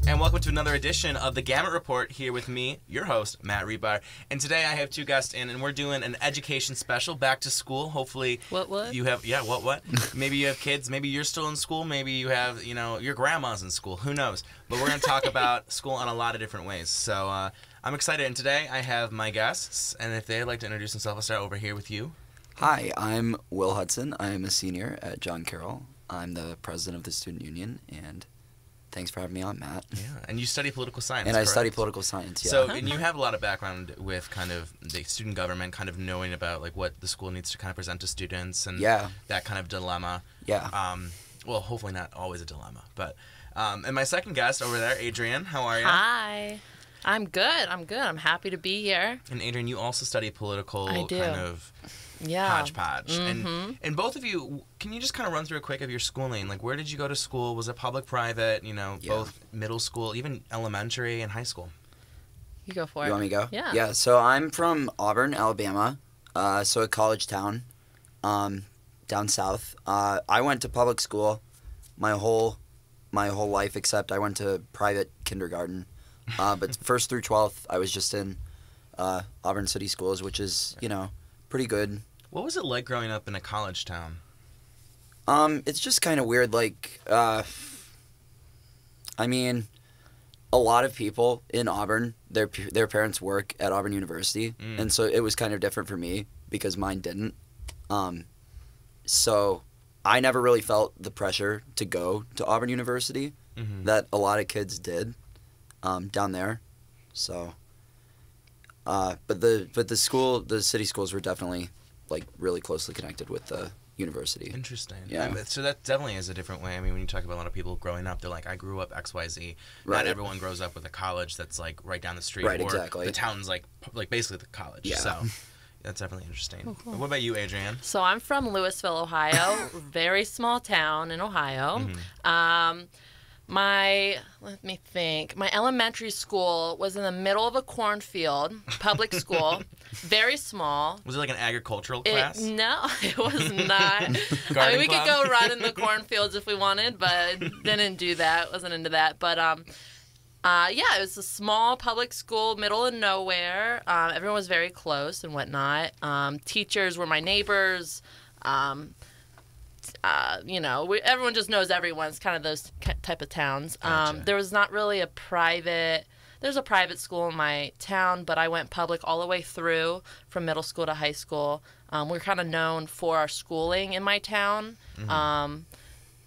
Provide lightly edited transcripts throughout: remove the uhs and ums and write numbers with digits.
And welcome to another edition of the Gamut Report here with me, your host, Matt Hribar. And today I have two guests in, and we're doing an education special, back to school. Hopefully you have, what? Maybe you have kids, maybe you're still in school, maybe you have, your grandma's in school, who knows? But we're going to talk about school in a lot of different ways. So I'm excited, and today I have my guests, and if they'd like to introduce themselves, I'll start over here with you. Hi, I'm Will Hudson. I'm a senior at John Carroll. I'm the president of the student union, and thanks for having me on, Matt. Yeah, and you study political science, And correct? I study political science, yeah. So, and you have a lot of background with kind of the student government, kind of knowing about like what the school needs to kind of present to students and that kind of dilemma. Yeah. Well, hopefully not always a dilemma, but and my second guest over there, Adrienne, how are you? Hi. I'm good. I'm happy to be here. And Adrienne, you also study political kind of hodgepodge. Mm-hmm. And both of you, can you just kind of run through a quick of your schooling? Like, where did you go to school? Was it public, private, both middle school, even elementary and high school? You go for it. You want me to go? Yeah. Yeah, so I'm from Auburn, Alabama, so a college town down south. I went to public school my whole life, except I went to private kindergarten. But first through 12th, I was just in Auburn City Schools, which is, pretty good. What was it like growing up in a college town? It's just kind of weird. Like, I mean, a lot of people in Auburn, their parents work at Auburn University, and so it was kind of different for me because mine didn't. So I never really felt the pressure to go to Auburn University that a lot of kids did down there. So. But the city schools were definitely like really closely connected with the university. Interesting. Yeah. So that definitely is a different way. I mean, when you talk about a lot of people growing up, they're like, I grew up XYZ. Right. Not everyone grows up with a college that's like right down the street. Right, or exactly. the town's like basically the college. Yeah. So that's definitely interesting. Cool. What about you, Adrienne? So I'm from Louisville, Ohio, very small town in Ohio. Let me think. My elementary school was in the middle of a cornfield, public school, very small. Was it like an agricultural class? No, it was not. I mean, we could go run in the cornfields if we wanted, but didn't do that. Wasn't into that. But it was a small public school, middle of nowhere. Everyone was very close and whatnot. Teachers were my neighbors. Everyone just knows everyone. It's kind of those type of towns. Gotcha. There was not really there's a private school in my town, but I went public all the way through from middle school to high school. We're kind of known for our schooling in my town.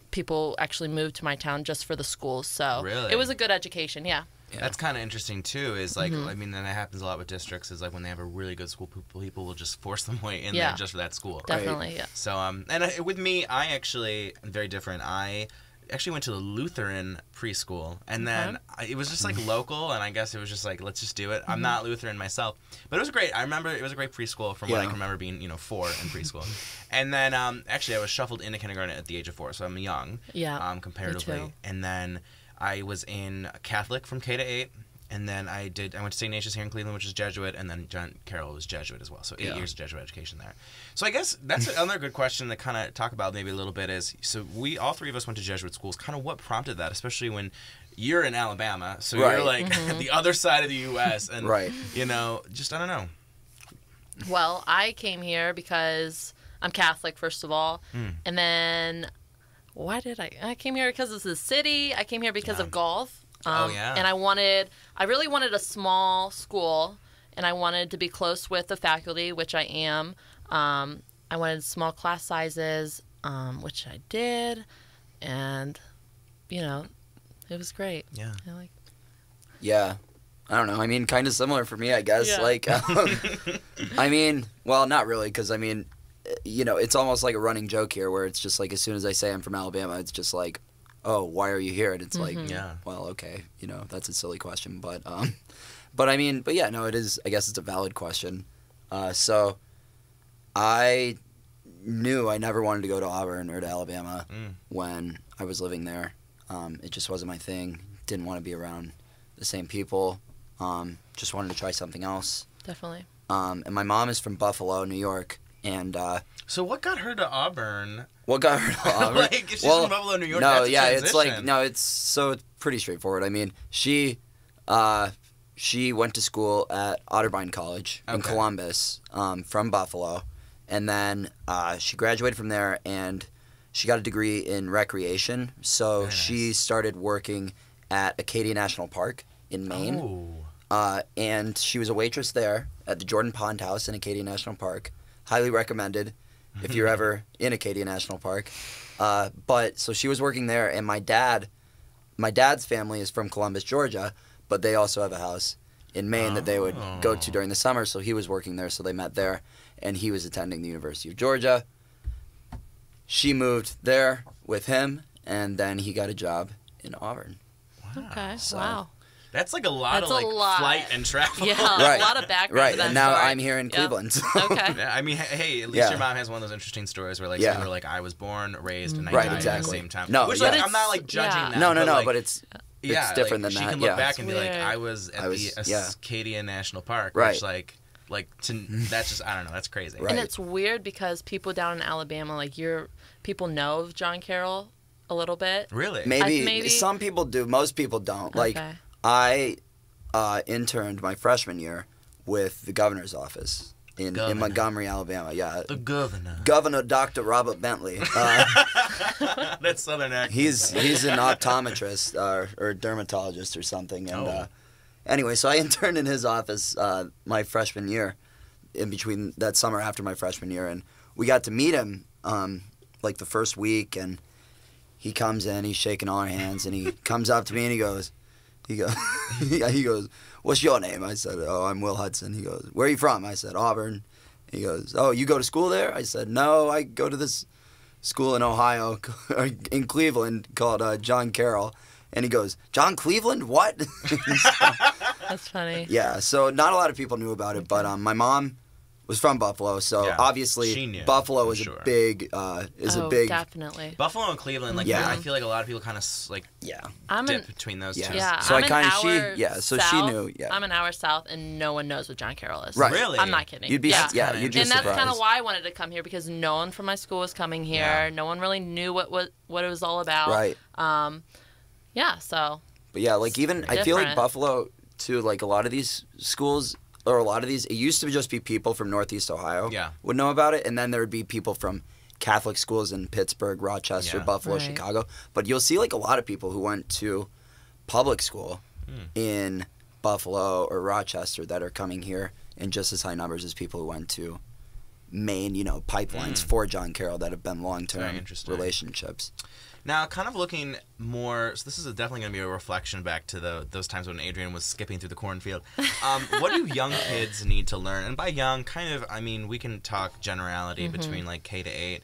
People actually moved to my town just for the schools, so Really? It was a good education, yeah. That's kind of interesting too. Is like, I mean, and that happens a lot with districts. Is like when they have a really good school, people will just force them way in there just for that school. Definitely, yeah. So, with me, I actually am very different. I actually went to the Lutheran preschool, and then it was just like local, and I guess it was just like, let's just do it. I'm not Lutheran myself, but it was great. I remember it was a great preschool from what I can remember being, 4 in preschool. And then actually I was shuffled into kindergarten at the age of 4, so I'm young, comparatively. Me too. And then I was in Catholic from K to 8, and then I went to St. Ignatius here in Cleveland, which is Jesuit, and then John Carroll was Jesuit as well, so 8 years of Jesuit education there. So I guess that's another good question to kind of talk about maybe a little bit is, so all three of us went to Jesuit schools. Kind of what prompted that, especially when you're in Alabama, so you're like the other side of the U.S., and just I don't know. Well, I came here because I'm Catholic, first of all, and then why did I came here because it's the city. I came here because of golf. And I really wanted a small school, and I wanted to be close with the faculty, which I am. I wanted small class sizes, which I did, and, it was great. Yeah. Yeah. I don't know. I mean, kind of similar for me, I guess. Yeah. Like, I mean, well, not really, because, I mean, it's almost like a running joke here where it's just like as soon as I say I'm from Alabama, it's just like, oh, why are you here? And it's like, well, okay, that's a silly question. But it is, I guess it's a valid question. So I knew I never wanted to go to Auburn or to Alabama when I was living there. It just wasn't my thing. Didn't want to be around the same people. Just wanted to try something else. Definitely. And my mom is from Buffalo, New York. And so what got her to Auburn? What got her to Auburn? Like, if she's from Buffalo, New York, no, that's a transition. it's like, no, it's so pretty straightforward. I mean, she went to school at Otterbein College in Columbus from Buffalo, and then she graduated from there, and she got a degree in recreation. So she started working at Acadia National Park in Maine, and she was a waitress there at the Jordan Pond House in Acadia National Park. Highly recommended if you're ever in Acadia National Park. But so she was working there, and my dad's family is from Columbus, Georgia, but they also have a house in Maine that they would go to during the summer. So he was working there, so they met there, and he was attending the University of Georgia. She moved there with him, and then he got a job in Auburn. Wow. Okay. So, wow. That's like a lot of flight and travel. Yeah, a lot of background. Right, and now I'm here in Cleveland. Okay. Yeah, I mean, hey, at least your mom has one of those interesting stories where like you were like, I was born, raised, and I died at the same time. No, which like, I'm not like judging that. No, but it's different than that. She can look back and be like, I was at the Acadia National Park, which that's just, I don't know, that's crazy. Right. And it's weird because people down in Alabama, like people know of John Carroll a little bit. Really? Maybe some people do. Most people don't. Like I interned my freshman year with the governor's office in Montgomery, Alabama. Yeah. The governor. Governor Dr. Robert Bentley. That's Southern accent. He's an optometrist or dermatologist or something. And anyway, so I interned in his office my freshman year, in between that summer after my freshman year, and we got to meet him like the first week, and he comes in, he's shaking all our hands, and he comes up to me and he goes, "What's your name?" I said, "Oh, I'm Will Hudson." He goes, "Where are you from?" I said, "Auburn." He goes, "Oh, you go to school there?" I said, "No, I go to this school in Ohio, in Cleveland, called John Carroll." And he goes, "John Cleveland? What?" That's funny. Yeah, so not a lot of people knew about it, but my mom was from Buffalo, so obviously Buffalo is a big definitely. Buffalo and Cleveland, I feel like a lot of people kind of dip between those two. Yeah, so she knew. Yeah, I'm an hour south, and no one knows what John Carroll is. Right. Really? I'm not kidding. You'd be you'd be and surprised. that's kind of why I wanted to come here, because no one from my school was coming here. Yeah. No one really knew what it was all about. Right. Yeah. So. But yeah, like even I feel like Buffalo too. Like a lot of these schools. Or a lot of these, it used to just be people from Northeast Ohio would know about it, and then there would be people from Catholic schools in Pittsburgh, Rochester, Buffalo, Chicago. But you'll see like a lot of people who went to public school in Buffalo or Rochester that are coming here in just as high numbers as people who went to Maine, pipelines for John Carroll that have been long-term relationships. Now, kind of looking more, so this is definitely going to be a reflection back to those times when Adrienne was skipping through the cornfield. What do young kids need to learn? And by young, kind of, I mean, we can talk generality between like K to 8.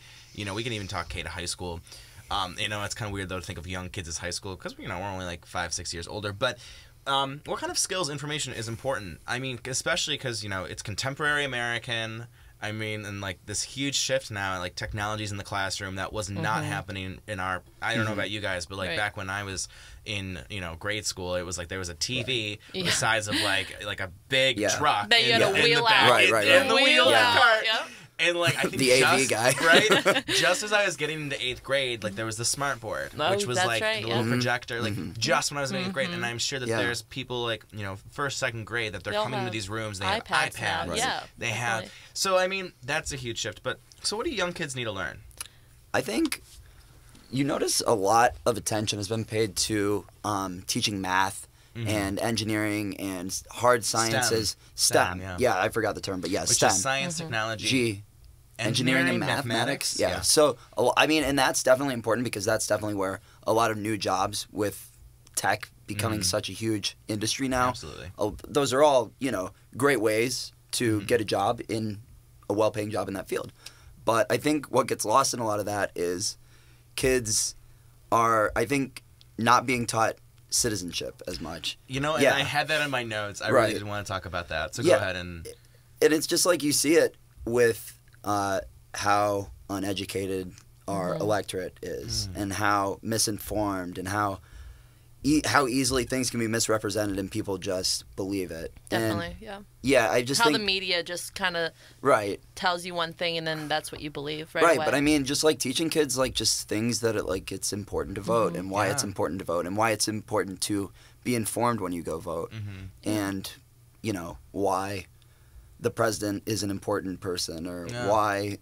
We can even talk K to high school. It's kind of weird, though, to think of young kids as high school because, we're only like 5-6 years older. But what kind of skills information is important? I mean, especially because, it's contemporary American. I mean, and like this huge shift now, like technologies in the classroom that was not happening in our. I don't know about you guys, but like back when I was in grade school, it was like there was a TV the size of like a big truck that you had to wheel out, in the wheel cart. Yep. And like I think the AV guy, right? Just as I was getting into 8th grade, like there was the smart board, which was like the little projector, like just when I was in 8th grade. And I'm sure that there's people like 1st, 2nd grade that they're coming into these rooms. They have iPads. Yeah, they have. So I mean, that's a huge shift. But so what do young kids need to learn? I think you notice a lot of attention has been paid to teaching math. And engineering and hard sciences, STEM. Yeah, I forgot the term, but which STEM. Is science, technology, engineering and mathematics. Yeah. So I mean, and that's definitely important because that's definitely where a lot of new jobs with tech becoming such a huge industry now. Absolutely. Those are all great ways to get a job in a well-paying job in that field. But I think what gets lost in a lot of that is kids are, I think, not being taught citizenship as much. And I had that in my notes. I really did want to talk about that. So go ahead and it's just like you see it with how uneducated our electorate is and how misinformed and how how easily things can be misrepresented and people just believe it. Definitely, and, yeah. I just think the media just kind of tells you one thing and then that's what you believe away. But I mean, just like teaching kids like just things that it's important to vote and why it's important to vote and why it's important to be informed when you go vote and why the president is an important person or why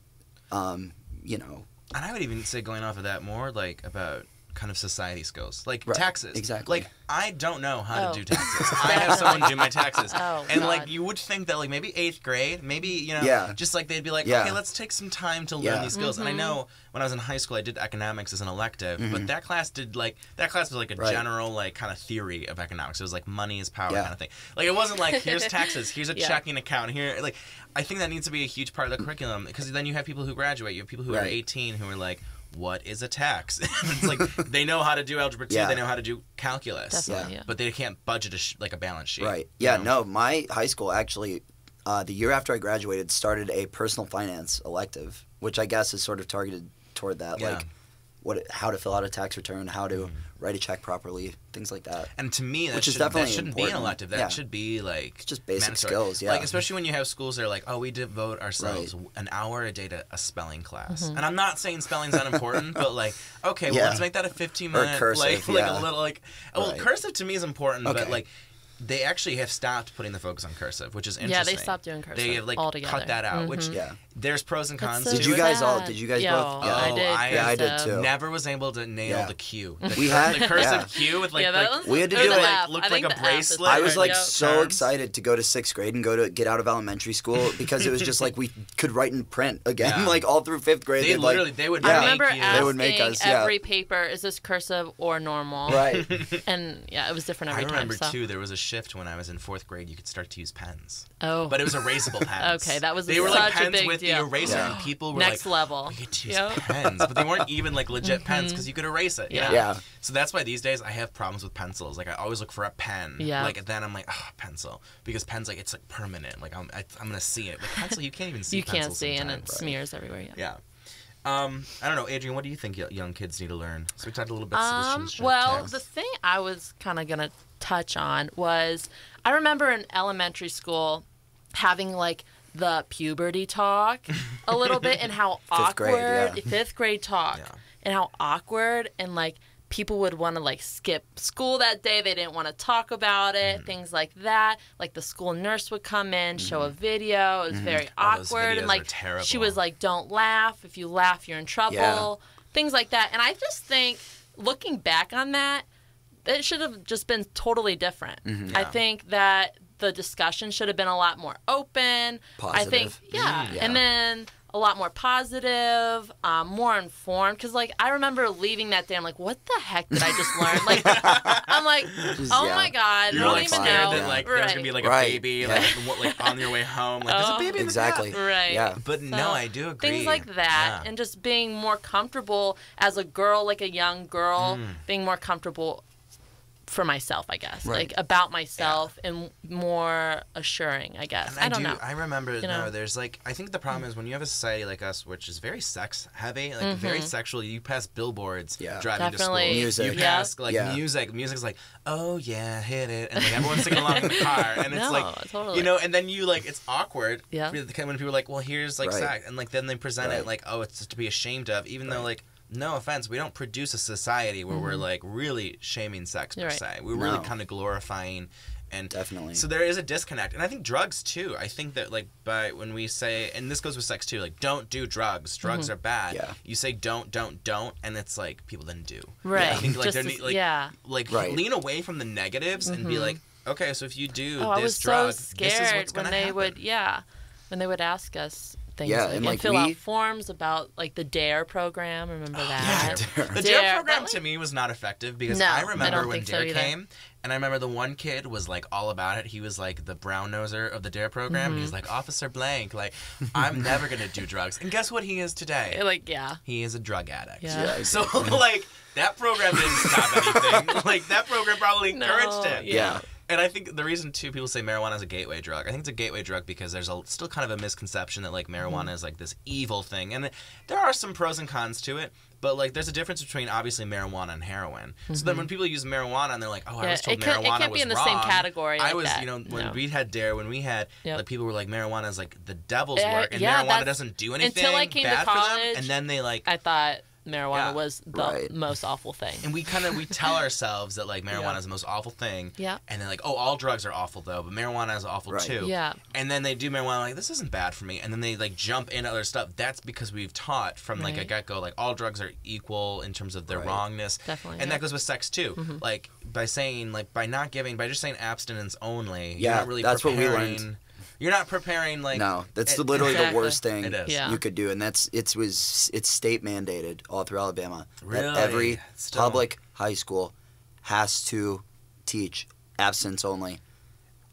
And I would even say, going off of that, more like about kind of society skills, like taxes. Exactly. Like, I don't know how to do taxes. I have someone do my taxes. And like, you would think that like maybe 8th grade, maybe just like they'd be like, okay, let's take some time to learn these skills. And I know when I was in high school, I did economics as an elective, but that class was like a general like kind of theory of economics. It was like money is power kind of thing. Like, it wasn't like, here's taxes, here's a checking account here. Like, I think that needs to be a huge part of the curriculum, because then you have people who graduate, you have people who are 18 who are like, what is a tax? It's like, they know how to do algebra 2, they know how to do calculus, but they can't budget a balance sheet. Right. Yeah, no, my high school actually, the year after I graduated, started a personal finance elective, which I guess is sort of targeted toward that, like how to fill out a tax return, how to write a check properly, things like that. And to me, that shouldn't be an elective. That should be like it's just basic mandatory skills. Yeah, like especially when you have schools that are like, oh, we devote ourselves an hour a day to a spelling class. And I'm not saying spelling's not important, but like, okay, well, let's make that a 15-minute cursive, like a little like. Well, cursive to me is important, but like, they actually have stopped putting the focus on cursive, which is interesting. Yeah, they stopped doing cursive. They have altogether. cut that out, which there's pros and cons. Did you guys both? Yo, Yeah, I did too. Never was able to nail the Q. We had the cursive Q with like we had to do it. Looked like a bracelet. I was like so excited to go to 6th grade and get out of elementary school, because it was just like we could write and print again, like all through 5th grade. They would. I remember asking every paper, is this cursive or normal? Right. And it was different every time. I remember too. There was a shift when I was in 4th grade. You could start to use pens. Oh. But it was erasable pens. Okay, that was they were like such pens a big with deal. the eraser, and people were next like, level. We get to use pens, but they weren't even like legit pens, because you could erase it. Yeah. So that's why these days I have problems with pencils. Like, I always look for a pen. Yeah. Like, then I'm like, pencil, because pen's like, it's like permanent. Like, I'm gonna see it. Like, pencil, you can't even see. You can't see, sometimes. and it smears everywhere. Yeah. I don't know, Adrienne, what do you think young kids need to learn? So we talked a little bit citizenship. Well, the thing I was kind of gonna touch on was, I remember in elementary school having like the puberty talk a little bit, and how awkward 5th grade talk and how awkward, and like people would want to like skip school that day. They didn't want to talk about it, things like that. Like the school nurse would come in, show a video. It was very awkward, and like she was like, "Don't laugh. If you laugh, you're in trouble." Things like that. And I just think, looking back on that, it should have just been totally different. I think that the discussion should have been a lot more open. Positive. I think, and then a lot more positive, more informed. Because, like, I remember leaving that day, I'm like, what the heck did I just learn? Like, I'm like, oh my God, you're I don't like even scared know. that like there's gonna be like a baby like on your way home. Like, there's a baby in the path. Right. Yeah. But so, no, I do agree. Things like that, and just being more comfortable as a girl, like a young girl, being more comfortable for myself, I guess, like about myself, and more assuring, I guess. I don't know. I remember, there's like, I think the problem is when you have a society like us, which is very sex heavy, like very sexual. You pass billboards driving to school. Music. You pass music. Music's like, oh yeah, hit it, and like everyone's singing along in the car, and it's like, totally. and then you like, it's awkward. Yeah. When people are like, well, here's like sex, and like then they present it like, oh, it's to be ashamed of, even though like, no offense, we don't produce a society where we're like really shaming sex per se. We're really kind of glorifying, and definitely. So there is a disconnect, and I think drugs too. I think that like when we say, and this goes with sex too, like don't do drugs. Drugs are bad. Yeah. You say don't, and it's like people then do. Right. I think like lean away from the negatives and be like, okay, so if you do this drug, so scared this is what's going to happen. When they would ask us things, and like fill out forms about like the DARE program. Remember that? The DARE program to me was not effective, because I remember when DARE came, and I remember the one kid was like all about it. He was like the brown noser of the DARE program. And he's like, Officer Blank, like, I'm never gonna do drugs. And guess what he is today? He is a drug addict. Yeah. So like that program didn't stop anything. Like that program probably encouraged him. Yeah. And I think the reason, too, people say marijuana is a gateway drug. I think it's a gateway drug because there's still kind of a misconception that, like, marijuana is, like, this evil thing. And there are some pros and cons to it. But like, there's a difference between obviously marijuana and heroin. So then when people use marijuana and they're like, oh, I was told marijuana was wrong. It can't be in the same category. I was, when we had DARE, when we had, like, people were like, marijuana is like the devil's work, and marijuana doesn't do anything until I came bad to college, for them. And then they like, I thought marijuana was the most awful thing. And we tell ourselves that like marijuana is the most awful thing. Yeah. And then like, oh, all drugs are awful though, but marijuana is awful too. Yeah. And then they do marijuana like, this isn't bad for me. And then they like jump into other stuff. That's because we've taught from like a get-go, like all drugs are equal in terms of their wrongness. Definitely. And that goes with sex too. Like by saying like, by just saying abstinence only, you're not really that's preparing. What we learned. You're not preparing like that's literally the worst thing you could do, and it's state mandated all through Alabama. Really? That every public high school has to teach abstinence only.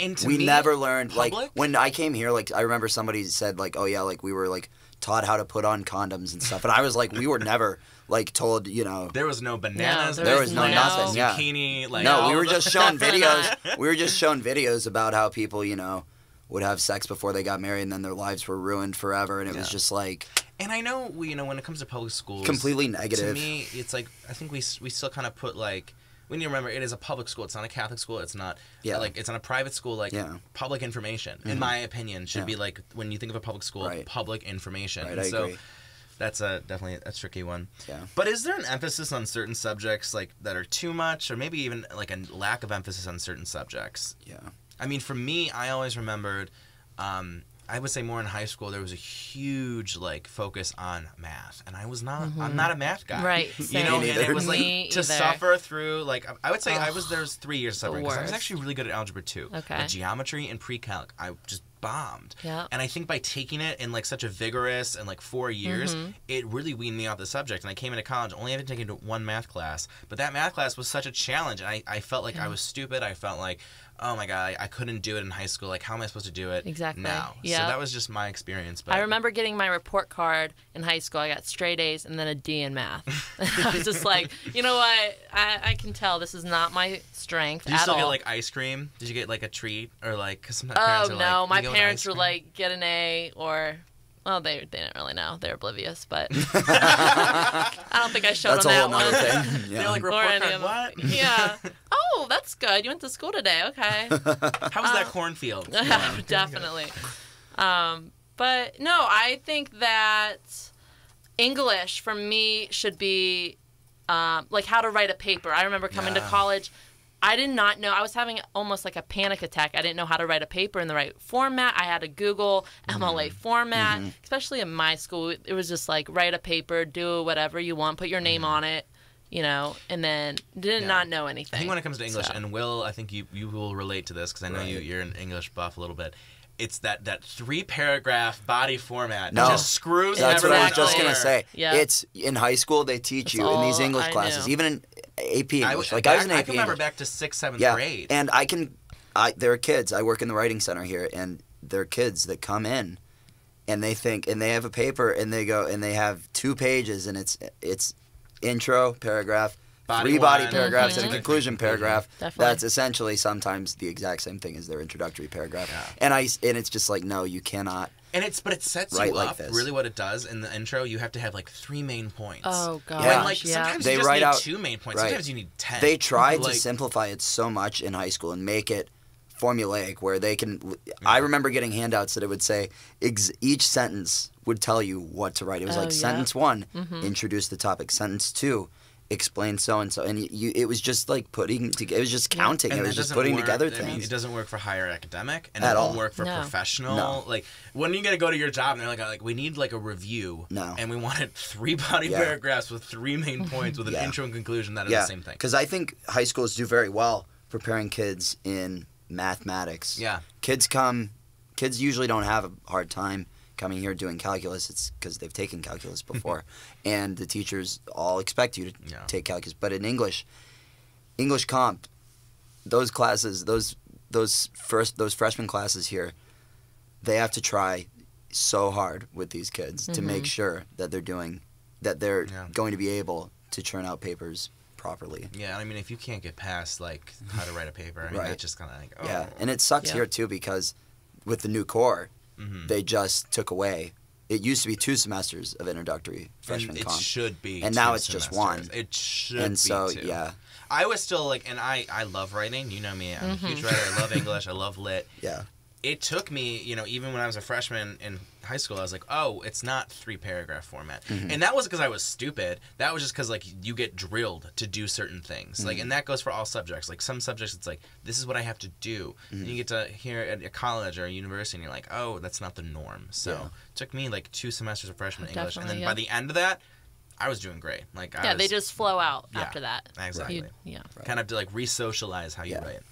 And we never learned like when I came here. Like I remember somebody said like, oh yeah, like we were like taught how to put on condoms and stuff, and I was like, we were never like told, there was no bananas, there was no nothing, zucchini, like we were just shown videos. We were just shown videos about how people would have sex before they got married, and then their lives were ruined forever, and it was just like... And I know, when it comes to public schools... Completely negative. To me, it's like, I think we still kind of put, like... We need to remember, it is a public school. It's not a Catholic school. It's not... Like, it's not a private school. Like, public information, in my opinion, should be, like, when you think of a public school, public information. Right, I agree. That's definitely a tricky one. Yeah. But is there an emphasis on certain subjects, like, that are too much, or maybe even, like, a lack of emphasis on certain subjects? Yeah. I mean, for me, I always remembered, I would say more in high school, there was a huge, like, focus on math. And I was not, I'm not a math guy. Right. Same. And it was, like, to suffer through, like, I would say there was 3 years suffering. Because I was actually really good at Algebra 2. Okay. But geometry and pre-calc, I just bombed. Yeah. And I think by taking it in, like, such a vigorous and, like, 4 years, it really weaned me off the subject. And I came into college only having taken one math class. But that math class was such a challenge. And I felt like I was stupid. I felt like, oh my God, I couldn't do it in high school. Like, how am I supposed to do it now? Yeah. So that was just my experience. But I remember getting my report card in high school. I got straight A's and then a D in math. I was just like, you know what? I can tell this is not my strength at all. Did you still get, like, ice cream? Did you get, like, a treat? Or, like, because sometimes parents are no, my parents were like, get an A or... Well, they didn't really know. They're oblivious, but I don't think I showed them that one. Thing. Yeah. They're like, report card, what? Yeah. Oh, that's good. You went to school today. Okay. How was that cornfield? Definitely. But no, I think that English for me should be like how to write a paper. I remember coming to college. I did not know. I was having almost like a panic attack. I didn't know how to write a paper in the right format. I had to Google MLA format, especially in my school. It was just like write a paper, do whatever you want, put your name on it, and then did not know anything. I think when it comes to English, and Will, I think you will relate to this because I know you're an English buff a little bit. It's that 3-paragraph body format. No. It just screws That's everyone what I was just going to say. Yep. It's in high school, they teach you in these English classes, even in AP English. I was in AP I can remember back to 6th, 7th grade. And there are kids. I work in the writing center here, and there are kids that come in, and they have a paper, and they go, and they have 2 pages, and it's intro, paragraph, 3 body paragraphs, and a conclusion paragraph. Definitely. That's essentially sometimes the exact same thing as their introductory paragraph. Yeah. And it's just like, no, you cannot. And it sets you up. Really, what it does in the intro, you have to have like 3 main points. Oh god. Yeah. When, sometimes you just need 2 main points. Right. Sometimes you need 10. They try to simplify it so much in high school and make it formulaic, where they can. I remember getting handouts that it would say each sentence would tell you what to write. It was sentence 1, introduce the topic. Sentence 2. Explain so and so, and it was just like it was just counting. It was just putting together things. I mean, it doesn't work for higher academic, and it won't work for professional. No. Like when you're gonna go to your job, and they're like, we need like a review, and we wanted 3 body paragraphs with 3 main points with an intro and conclusion. That is the same thing. Because I think high schools do very well preparing kids in mathematics. Yeah, kids usually don't have a hard time coming here doing calculus. It's because they've taken calculus before, and the teachers all expect you to take calculus. But in English comp, those classes, those freshman classes here, they have to try so hard with these kids to make sure that they're going to be able to churn out papers properly. Yeah, I mean, if you can't get past like how to write a paper, I mean, that's just kind of like and it sucks here too because with the new core. They just took away it used to be 2 semesters of introductory freshman comp. It should be. And now it's just 1. It should and be so, 2. Yeah. I was still like, and I love writing. You know me. I'm a huge writer. I love English. I love lit. Yeah. It took me, even when I was a freshman in high school, I was like, oh, it's not 3-paragraph format. And that wasn't because I was stupid. That was just because, like, you get drilled to do certain things. Like, and that goes for all subjects. Like, some subjects, it's like, this is what I have to do. And you get to hear at a college or a university, and you're like, oh, that's not the norm. So it took me, like, 2 semesters of freshman English. And then by the end of that, I was doing great. Like, they just flow out after that. Exactly. Kind of to, like, re-socialize how you write.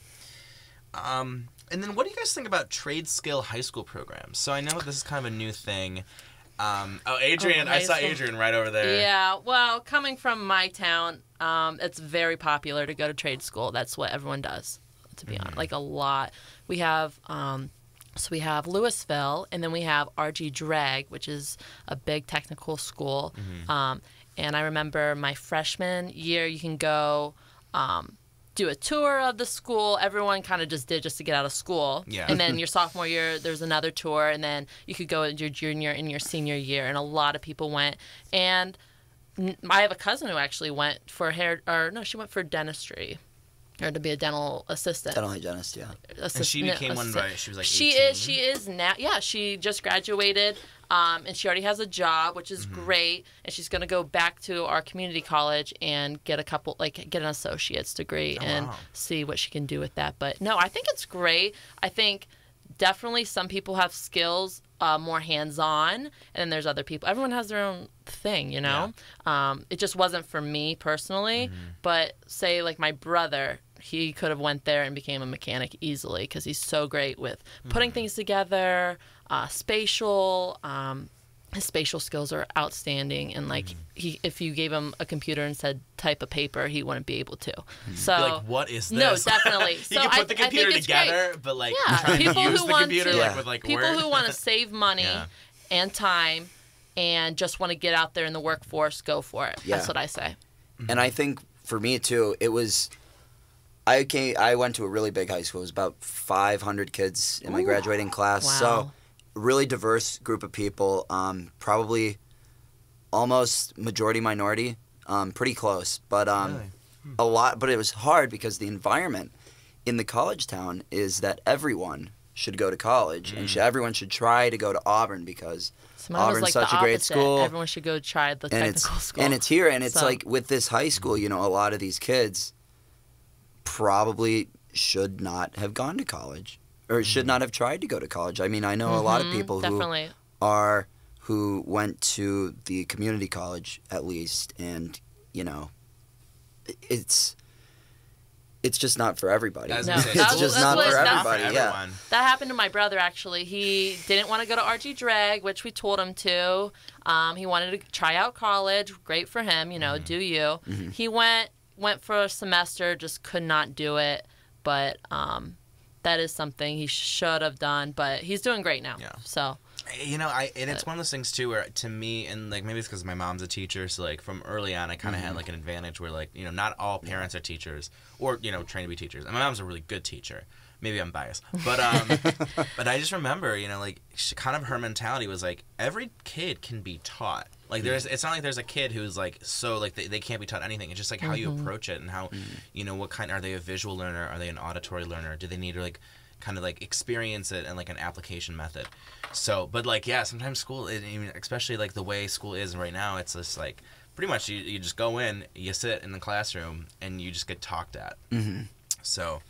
And then what do you guys think about trade skill high school programs? So I know this is kind of a new thing. Adrienne, I saw Adrienne right over there. Yeah, well, coming from my town, it's very popular to go to trade school. That's what everyone does, to be honest. Like a lot. We have, we have Louisville, and then we have RG Drag, which is a big technical school. And I remember my freshman year, you can go do a tour of the school. Everyone kind of just did just to get out of school. Yeah. And then your sophomore year, there's another tour, and then you could go your junior and your senior year, and a lot of people went. And I have a cousin who actually went for she went for dentistry, or to be a dental assistant. Dental hygienist, yeah. And she became one by, she was like 18. She is now, she just graduated. And she already has a job, which is great. And she's going to go back to our community college and get an associate's degree and see what she can do with that. But no, I think it's great. I think definitely some people have skills more hands-on, and then there's other people. Everyone has their own thing, Yeah. It just wasn't for me personally. But say like my brother, he could have went there and became a mechanic easily because he's so great with putting things together. His spatial skills are outstanding, and like if you gave him a computer and said type a paper, he wouldn't be able to. So you're like, what is this? No, definitely. You can put the computer together, but like trying to use the computer with people Word. Who want to save money and time and just want to get out there in the workforce, go for it. That's what I say. And I think for me too, it was. I went to a really big high school. It was about 500 kids in my graduating class. Wow. So really diverse group of people, probably almost majority minority, pretty close, but a lot. But it was hard because the environment in the college town is that everyone should go to college and everyone should try to go to Auburn because Auburn's such a great school. Everyone should go try the technical school. And it's here, and it's like with this high school, a lot of these kids probably should not have gone to college. Or should not have tried to go to college. I mean, I know a lot of people who went to the community college at least, and it's just not for everybody. It's just not for everybody. Yeah, that happened to my brother actually. He didn't want to go to RG Drag, which we told him to. He wanted to try out college. Great for him, do you? He went for a semester, just could not do it, but. That is something he should have done, but he's doing great now. Yeah. So. And it's one of those things too, where to me, and like maybe it's because my mom's a teacher, so like from early on, I kind of had like an advantage where like not all parents are teachers or trained to be teachers. And my mom's a really good teacher. Maybe I'm biased, but but I just remember like kind of her mentality was like every kid can be taught. Like it's not like there's a kid who's like so like they can't be taught anything. It's just like how you approach it and how what kind are they a visual learner? Are they an auditory learner? Do they need to like kind of like experience it in like an application method? So, but like sometimes school, especially like the way school is right now, it's just like pretty much you just go in, you sit in the classroom, and you just get talked at. So.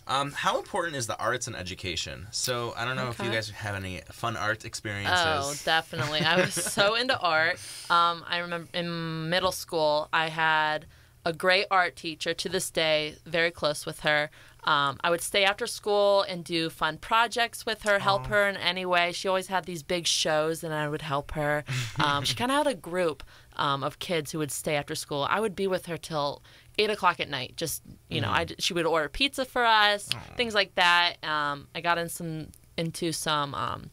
How important is the arts in education? So I don't know if you guys have any fun art experiences. Oh, definitely. I was so into art. I remember in middle school, I had a great art teacher to this day, very close with her. I would stay after school and do fun projects with her, help her in any way. She always had these big shows, and I would help her. She kind of had a group of kids who would stay after school. I would be with her till 8 o'clock at night. Just she would order pizza for us, things like that. I got into some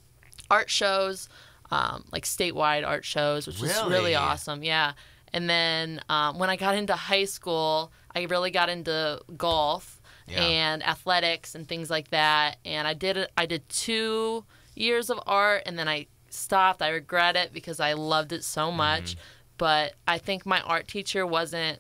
art shows, like statewide art shows, which was really awesome. Yeah. And then when I got into high school, I really got into golf and athletics and things like that. And I did 2 years of art, and then I stopped. I regret it because I loved it so much. But I think my art teacher wasn't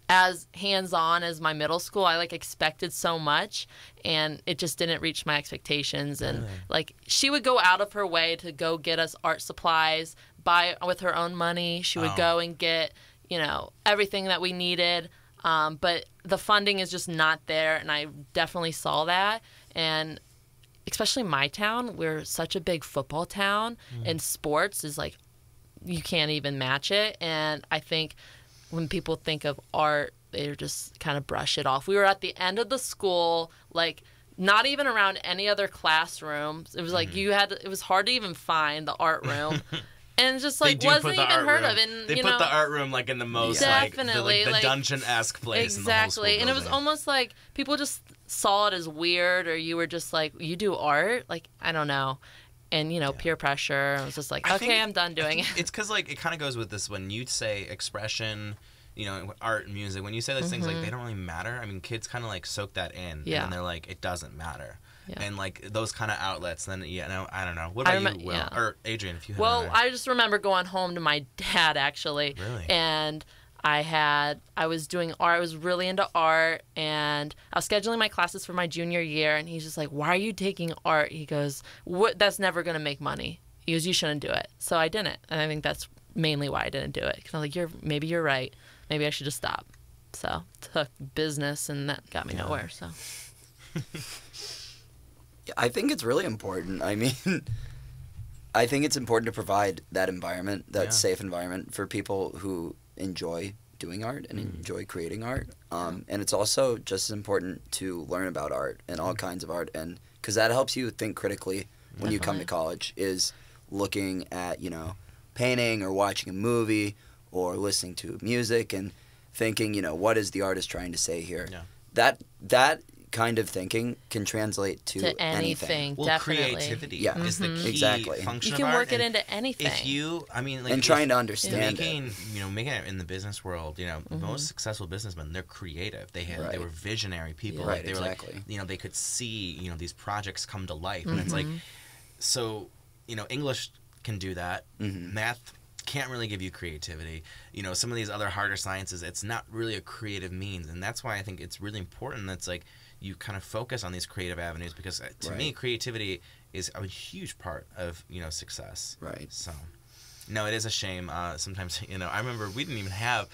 as hands-on as my middle school. I like expected so much, and it just didn't reach my expectations. And like she would go out of her way to go get us art supplies, buy with her own money. She would go and get, you know, everything that we needed. But the funding is just not there, and I definitely saw that. And especially my town, we're such a big football town, and sports is like, you can't even match it. And I think when people think of art, they just kind of brush it off. We were at the end of the school, like not even around any other classrooms. It was like it was hard to even find the art room. And just like wasn't even heard of. And they put the art room like in the most definitely the dungeon-esque place. Exactly. In the whole school building. And it was almost like people just saw it as weird, or you were just like, you do art? Like, I don't know. And, you know, peer pressure. I was just like, okay, I'm done doing it. It's because, like, it kind of goes with this when you say expression, you know, art and music. When you say those things, like, they don't really matter. I mean, kids kind of, like, soak that in. Yeah. And they're like, it doesn't matter. Yeah. And, like, those kind of outlets, then, I don't know. What about you, Will? Yeah. Or Adrienne, if you have I just remember going home to my dad, actually. Really? And I was doing art. I was really into art, and I was scheduling my classes for my junior year, and he's just like, why are you taking art? He goes, that's never going to make money. He goes, you shouldn't do it. So I didn't, and I think that's mainly why I didn't do it. Because I'm like, maybe you're right. Maybe I should just stop. So took business, and that got me nowhere. So I think it's really important. I mean, I think it's important to provide that environment, that safe environment for people who enjoy doing art and enjoy creating art. And it's also just as important to learn about art and all kinds of art, and because that helps you think critically when you come to college, is looking at, you know, painting or watching a movie or listening to music and thinking, you know, what is the artist trying to say here? That kind of thinking can translate to anything. Well, definitely. creativity is the key function of art. You can work it into anything. If you, I mean, like, and trying to understand making it in the business world, you know, most successful businessmen, they're creative. They were visionary people. Yeah. Like, they were like, you know, they could see, you know, these projects come to life, and it's like, so, you know, English can do that. Math can't really give you creativity. You know, some of these other harder sciences, it's not really a creative means, and that's why I think it's really important that's like you kind of focus on these creative avenues, because to me, creativity is a huge part of, you know, success. Right. So, no, it is a shame. Sometimes, you know, I remember we didn't even have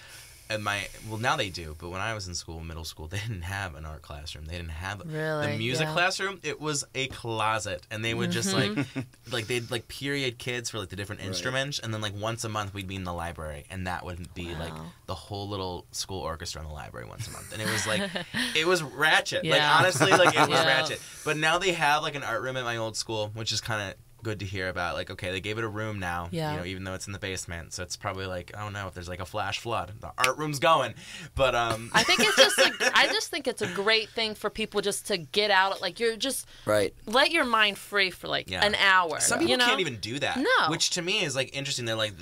now they do, but when I was in school, middle school, they didn't have an art classroom. They didn't have the music classroom. It was a closet, and they would just like they'd like period kids for like the different instruments, and then like once a month we'd be in the library, and that would be like the whole little school orchestra in the library once a month, and it was like it was ratchet. Like, honestly, like it was ratchet. But now they have like an art room at my old school, which is kind of good to hear about. Like, okay, they gave it a room now, you know, even though it's in the basement, so it's probably like, I don't know, if there's like a flash flood, the art room's going. But I think it's just like, I just think it's a great thing for people just to get out, like, you're just let your mind free for like an hour. Some people can't even do that, which to me is like interesting. They're like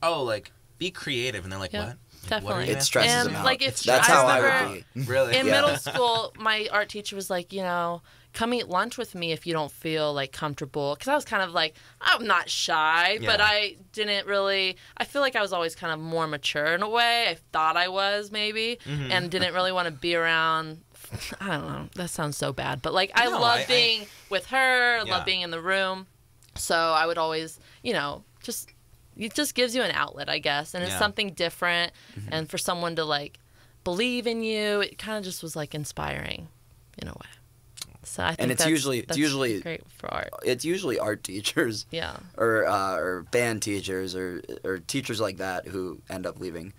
oh, like, be creative, and they're like, what? Definitely. It stresses them out. Like, that's how I would be. Really? In middle school, my art teacher was like, you know, come eat lunch with me if you don't feel like comfortable. Because I was kind of like, I'm not shy, but I didn't really, I feel like I was always kind of more mature in a way. I thought I was maybe, and didn't really want to be around, I don't know, that sounds so bad. But like, I love being with her, love being in the room. So I would always, you know, it just gives you an outlet, I guess. And it's something different. And for someone to like believe in you, it kind of just was like inspiring in a way. So I think that's usually great for art. It's usually art teachers, or band teachers, or teachers like that who end up leaving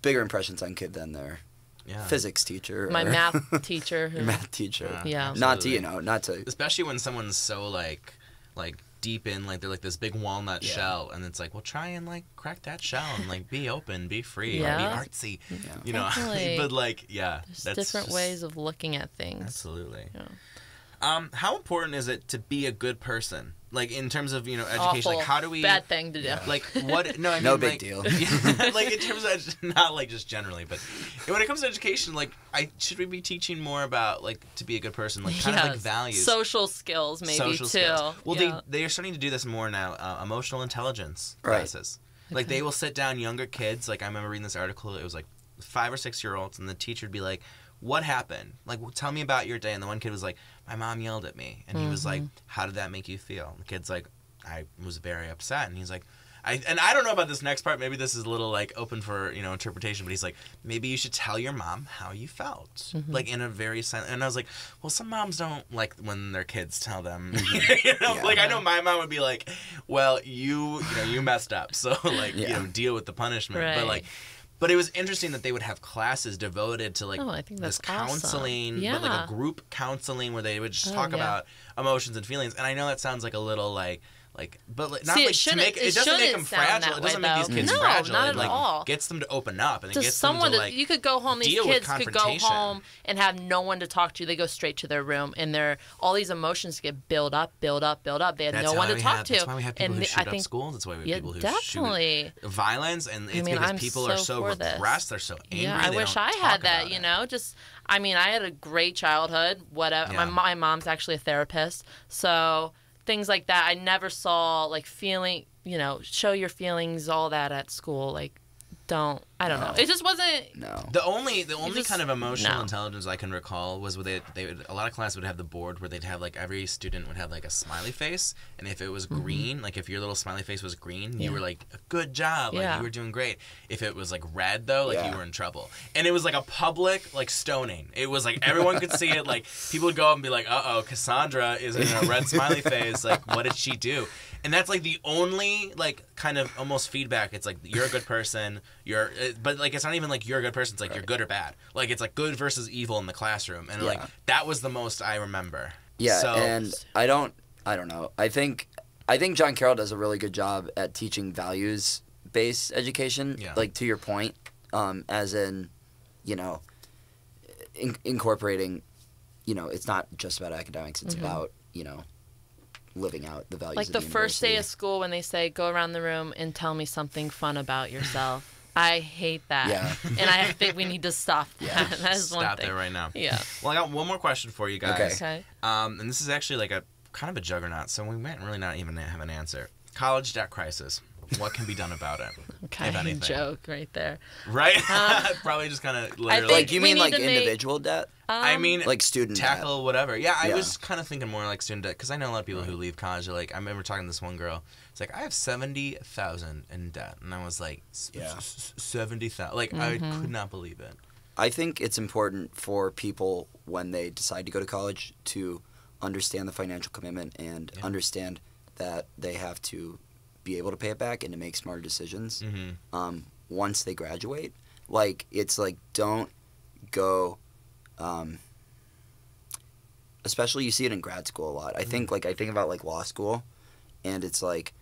bigger impressions on kids than their physics teacher, my math teacher, math teacher. Not to especially when someone's so like deep in, like, they're like this big walnut shell, and it's like, well, try and like crack that shell and like be open, be free, be artsy, you know. But like, there's different ways of looking at things. Absolutely. How important is it to be a good person? Like, in terms of, you know, education, Awful. like, how do we... Bad thing to do. Like, what... No, I mean, no big like, deal. Like, in terms of... Not, like, just generally, but when it comes to education, like, should we be teaching more about, like, to be a good person? Like, kind of, like, values. Social skills, maybe, Social too. Skills. Well, they are starting to do this more now. Emotional intelligence classes. Right. Like, they will sit down younger kids. Like, I remember reading this article. It was, like, 5 or 6 year olds, and the teacher would be like, what happened? Like, tell me about your day. And the one kid was like, my mom yelled at me. And he was like, how did that make you feel? And the kid's like, I was very upset. And he's like, I don't know about this next part. Maybe this is a little, like, open for, you know, interpretation. But he's like, maybe you should tell your mom how you felt. Like, in a very silent... And I was like, well, some moms don't like when their kids tell them. You know? Yeah. Like, I know my mom would be like, well, you messed up. So, like, you know, deal with the punishment. Right. But, like... But it was interesting that they would have classes devoted to, like, I think that's this counseling, awesome. but, like, a group counseling where they would just talk about emotions and feelings. And I know that sounds like a little, but like, not like to make it doesn't make them fragile. It doesn't make these kids fragile. Not it, like, at all. Gets them to open up and it gets someone them to, like, you could go home. These kids could go home and have no one to talk to. They go straight to their room, and all these emotions get build up. They have no one to talk to. That's why we have people who shoot up schools. That's why we have people who shoot violence, and it's because people are so repressed. They're so angry. Yeah, I wish I had that. You know, I had a great childhood. Whatever. Yeah. My mom's actually a therapist, so. Things like that. I never saw, like, feeling, you know, show your feelings, all that at school. Like, I don't know. It just wasn't. No. The only kind of emotional intelligence I can recall was where a lot of classes would have the board where they'd have, like, every student would have, like, a smiley face, and if it was green, like, if your little smiley face was green, you were like, good job, like, you were doing great. If it was, like, red though, like, you were in trouble. And it was like a public, like, stoning. It was like everyone could see it. Like, people would go up and be like, Cassandra is in a red smiley face. Like, what did she do? And that's, like, the only, like, kind of almost feedback. It's like, you're a good person. But, like, it's not even like you're a good person. It's like you're good or bad. Like, it's like good versus evil in the classroom. And, like, that was the most I remember. Yeah, so, and I don't know. I think John Carroll does a really good job at teaching values-based education. Yeah. Like, to your point, as in, you know, incorporating, you know, it's not just about academics. It's about, you know, living out the values. Like the first day of school when they say, go around the room and tell me something fun about yourself. I hate that. Yeah. And I think we need to stop that. That is one thing. Stop there right now. Yeah. Well, I got one more question for you guys. Okay. And this is actually like a kind of a juggernaut, so we might really not even have an answer. College debt crisis. What can be done about it? Okay, if anything. Joke right there. Right? Probably just kind of literally. Like, you mean like individual debt? I mean, like student tackle debt. Whatever. Yeah, I was kind of thinking more like student debt because I know a lot of people who leave college are like. I remember talking to this one girl. It's like I have $70,000 in debt, and I was like, 70,000. Like I could not believe it. I think it's important for people when they decide to go to college to understand the financial commitment and understand that they have to be able to pay it back and to make smarter decisions once they graduate. Like, it's like, don't go, especially you see it in grad school a lot. I think about like law school, and it's like,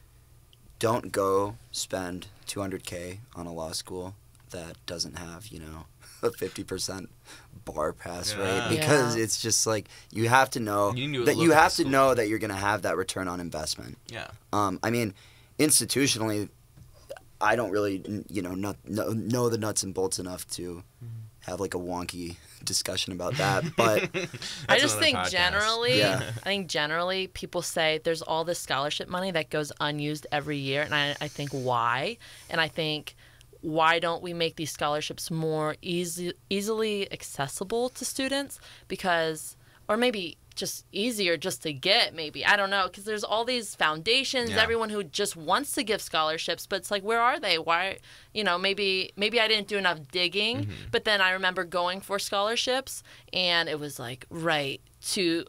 don't go spend $200K on a law school that doesn't have, you know, a 50% bar pass rate, because it's just like you have to know that you're going to have that return on investment. Yeah. I mean, institutionally, I don't really, you know, know the nuts and bolts enough to have like a wonky discussion about that. But I just think generally, people say there's all this scholarship money that goes unused every year, and I think why? And I think, why don't we make these scholarships more easily accessible to students? Because, or maybe just easier just to get, maybe. I don't know, because there's all these foundations, everyone who just wants to give scholarships, but it's like, where are they? Why, you know, maybe I didn't do enough digging, but then I remember going for scholarships, and it was like, two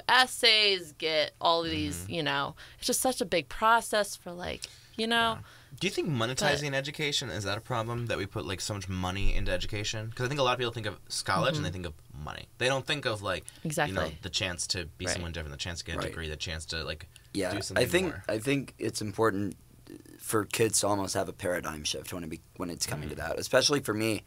essays, get all of these, you know, it's just such a big process for, like, you know. Yeah. Do you think monetizing education, is that a problem, that we put like so much money into education? Because I think a lot of people think of college and they think of money. They don't think of like, you know, the chance to be someone different, the chance to get a degree, the chance to like do something more. I think it's important for kids to almost have a paradigm shift when it's coming to that. Especially for me,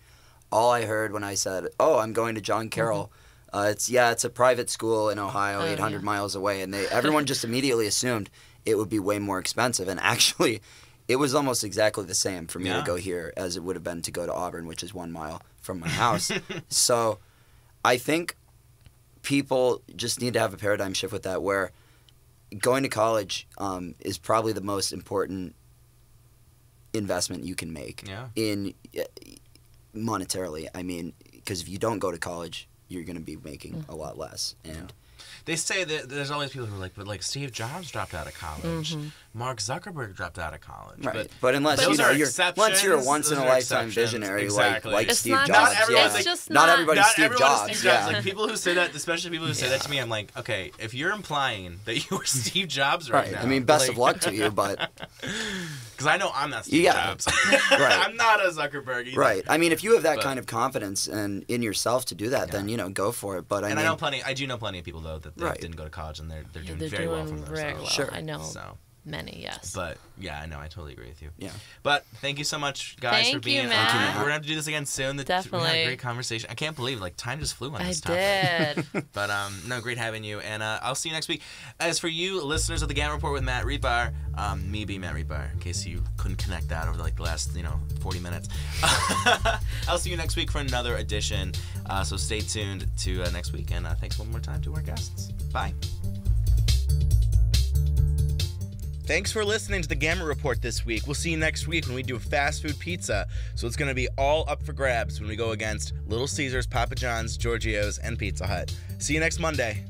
all I heard when I said, "Oh, I'm going to John Carroll," It's a private school in Ohio, 800 miles away, and everyone just immediately assumed it would be way more expensive, and actually, it was almost exactly the same for me to go here as it would have been to go to Auburn, which is 1 mile from my house. So, I think people just need to have a paradigm shift with that, where going to college is probably the most important investment you can make in monetarily. I mean, because if you don't go to college, you're going to be making a lot less. And they say that there's always people who are like, but like Steve Jobs dropped out of college, Mark Zuckerberg dropped out of college, right? But unless you're a once in a lifetime visionary, like Steve Jobs, not everybody's Steve Jobs. Like people who say that, especially people who say that to me, I'm like, okay, if you're implying that you were Steve Jobs right now, I mean, best of luck to you, but because I know I'm not Steve Jobs, right? I'm not a Zuckerberg either. Right. I mean, if you have that kind of confidence and in yourself to do that, then go for it. But I do know plenty of people though that didn't go to college and they're doing very well from themselves. Sure, I know. Many, yes. But yeah, I know. I totally agree with you. Yeah. But thank you so much, guys, for being on. Thank you, Matt. We're gonna have to do this again soon. Definitely. We had a great conversation. I can't believe time just flew on this topic. Did. But no, great having you, and I'll see you next week. As for you, listeners of the Gamut Report with Matt Hribar, me being Matt Hribar, in case you couldn't connect that over the last 40 minutes. I'll see you next week for another edition. So stay tuned to next week, and thanks one more time to our guests. Bye. Thanks for listening to the Gamut Report this week. We'll see you next week when we do a fast food pizza. So it's going to be all up for grabs when we go against Little Caesars, Papa John's, Giorgio's, and Pizza Hut. See you next Monday.